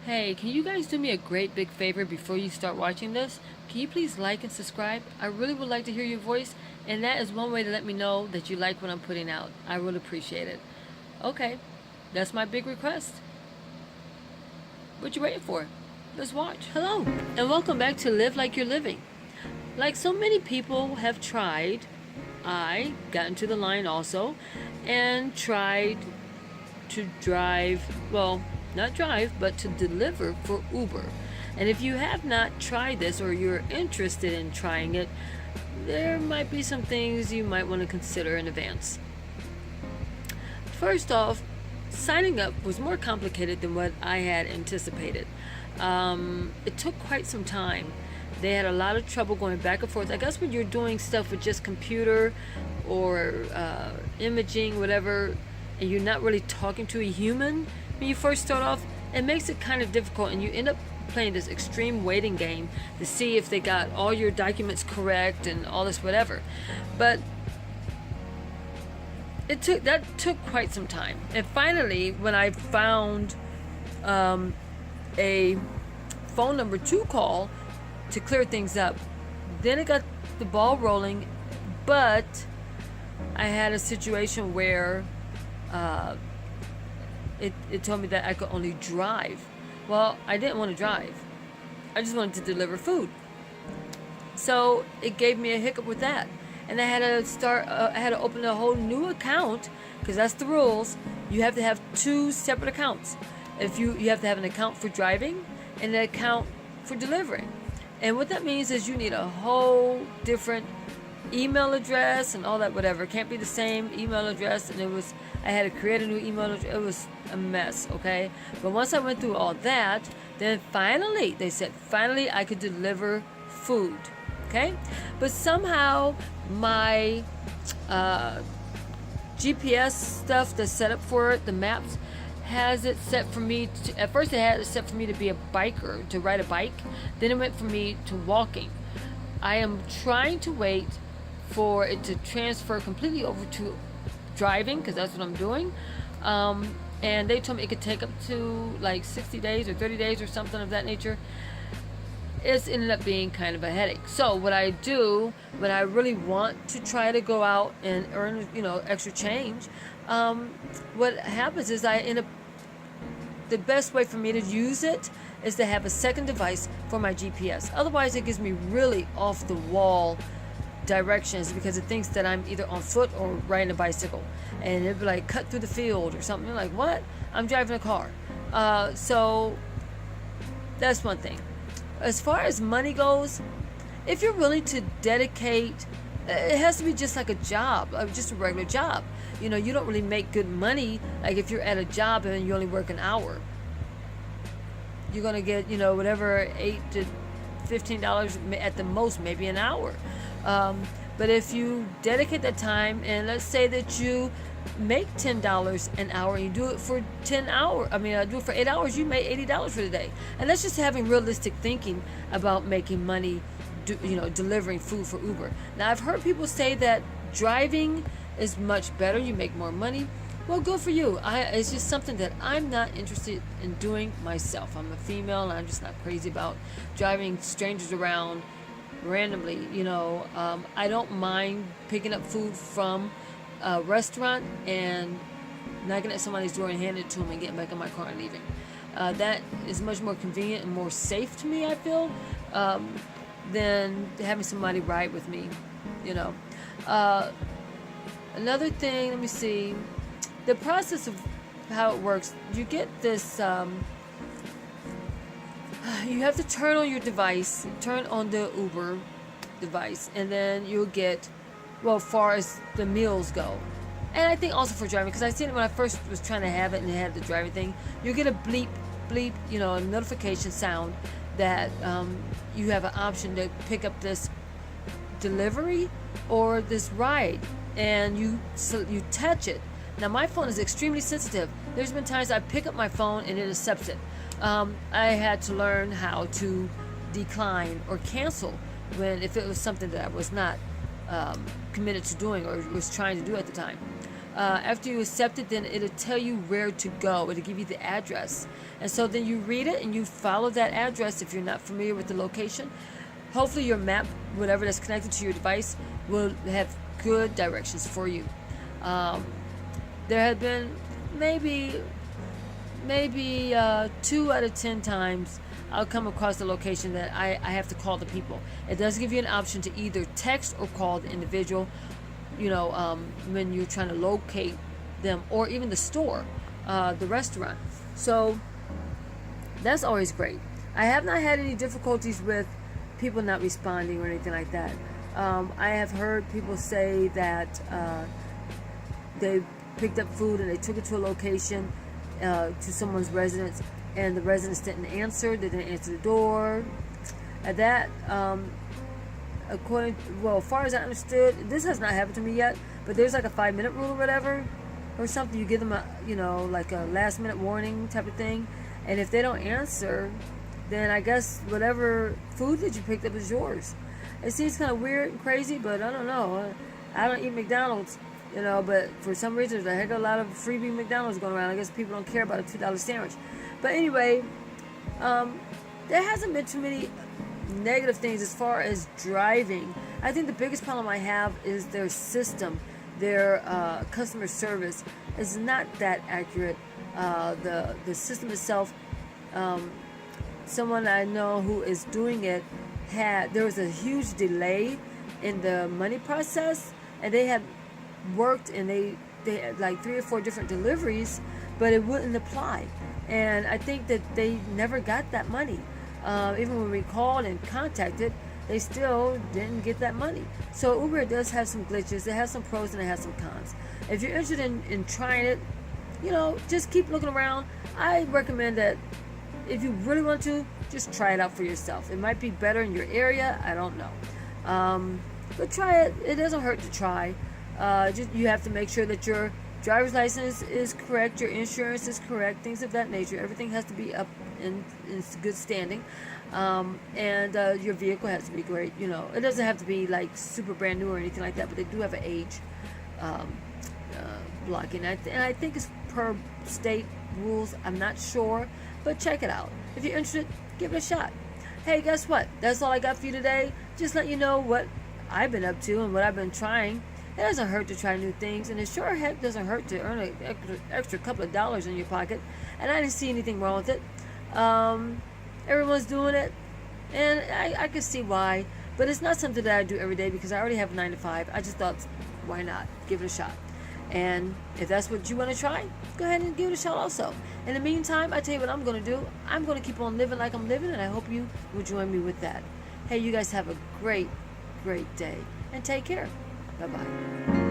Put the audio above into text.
Hey, can you guys do me a great big favor before you start watching this? Can you please like and subscribe? I really would like to hear your voice, and that is one way to let me know that you like what I'm putting out. I really appreciate it. Okay, that's my big request. What you waiting for? Let's watch. Hello, and welcome back to Live Like You're Living. Like so many people have tried, I got into the line also and tried to drive, well, not drive, but to deliver for Uber. And if you have not tried this or you're interested in trying it, there might be some things you might want to consider in advance. First off, signing up was more complicated than what I had anticipated. It took quite some time. They had a lot of trouble going back and forth. I guess when you're doing stuff with just computer or imaging, whatever, and you're not really talking to a human when you first start off, it makes it kind of difficult, and you end up playing this extreme waiting game to see if they got all your documents correct and all this whatever. But that took quite some time, and finally when I found a phone number to call to clear things up, then it got the ball rolling. But I had a situation where it told me that I could only drive. Well, I didn't want to drive. I just wanted to deliver food. So it gave me a hiccup with that, and I had to open a whole new account, because that's the rules. You have to have two separate accounts. If you have to have an account for driving and an account for delivering. And what that means is you need a whole different email address and all that whatever. It can't be the same email address, and I had to create a new email address. It was a mess, okay? But once I went through all that, then finally they said I could deliver food, okay? But somehow my GPS stuff that's set up for it, the maps, has it set for me to, at first it had it set for me to be a biker, to ride a bike. Then it went for me to walking. I am trying to wait for it to transfer completely over to driving, because that's what I'm doing. And they told me it could take up to like 60 days or 30 days or something of that nature. It's ended up being kind of a headache. So what I do when I really want to try to go out and earn, extra change, what happens is I end up, the best way for me to use it is to have a second device for my GPS. Otherwise, it gives me really off the wall directions, because it thinks that I'm either on foot or riding a bicycle, and it'd be like cut through the field or something. You're like, what? I'm driving a car. So that's one thing. As far as money goes, if you're willing to dedicate, it has to be just like a job, just a regular job. You don't really make good money. Like if you're at a job and you only work an hour, you're gonna get whatever, $8 to $15 at the most, maybe an hour. But if you dedicate that time, and let's say that you make $10 an hour, and you do it for 10 hours, do it for 8 hours, you make $80 for the day. And that's just having realistic thinking about making money, delivering food for Uber. Now, I've heard people say that driving is much better, you make more money. Well, good for you. It's just something that I'm not interested in doing myself. I'm a female, and I'm just not crazy about driving strangers around randomly. I don't mind picking up food from a restaurant and knocking at somebody's door and handing it to them and getting back in my car and leaving. That is much more convenient and more safe to me, I feel, than having somebody ride with me. Another thing, let me see, the process of how it works. You get this, you have to turn on your device, turn on the Uber device, and then you'll get, well, as far as the meals go. And I think also for driving, because I seen it when I first was trying to have it and it had the driving thing, you get a bleep, a notification sound that you have an option to pick up this delivery or this ride, and you touch it. Now, my phone is extremely sensitive. There's been times I pick up my phone and it accepts it. I had to learn how to decline or cancel if it was something that I was not committed to doing or was trying to do at the time. After you accept it, then it'll tell you where to go. It'll give you the address. And so then you read it and you follow that address if you're not familiar with the location. Hopefully your map, whatever that's connected to your device, will have good directions for you. There have been maybe 2 out of 10 times I'll come across the location that I have to call the people. It does give you an option to either text or call the individual, when you're trying to locate them, or even the store, the restaurant. So that's always great. I have not had any difficulties with people not responding or anything like that. I have heard people say that they picked up food and they took it to a location, to someone's residence, and the residents didn't answer. They didn't answer the door. At that, as far as I understood, this has not happened to me yet, but there's like a 5-minute rule or whatever, or something. You give them like a last minute warning type of thing, and if they don't answer, then I guess whatever food that you picked up is yours. It seems kind of weird and crazy, but I don't know. I don't eat McDonald's, but for some reason there's a heck of a lot of freebie McDonald's going around. I guess people don't care about a $2 sandwich. But anyway, there hasn't been too many negative things as far as driving. I think the biggest problem I have is their system. Their customer service is not that accurate. The system itself, someone I know who is doing it, there was a huge delay in the money process, and they had worked, and they had like 3 or 4 different deliveries, but it wouldn't apply. And I think that they never got that money. Even when we called and contacted, they still didn't get that money. So Uber does have some glitches. It has some pros and it has some cons. If you're interested in trying it, just keep looking around. I recommend that if you really want to, just try it out for yourself. It might be better in your area. I don't know. But try it. It doesn't hurt to try. You have to make sure that your driver's license is correct, your insurance is correct, things of that nature. Everything has to be up in good standing, and your vehicle has to be great. It doesn't have to be like super brand new or anything like that, but they do have an age blocking. And I think it's per state rules. I'm not sure, but check it out. If you're interested, give it a shot. Hey, guess what? That's all I got for you today. Just let you know what I've been up to and what I've been trying. It doesn't hurt to try new things, and it sure heck doesn't hurt to earn an extra couple of dollars in your pocket. And I didn't see anything wrong with it. Everyone's doing it, and I can see why. But it's not something that I do every day because I already have a 9 to 5. I just thought, why not? Give it a shot. And if that's what you want to try, go ahead and give it a shot also. In the meantime, I tell you what I'm going to do. I'm going to keep on living like I'm living, and I hope you will join me with that. Hey, you guys have a great, great day, and take care. Bye-bye.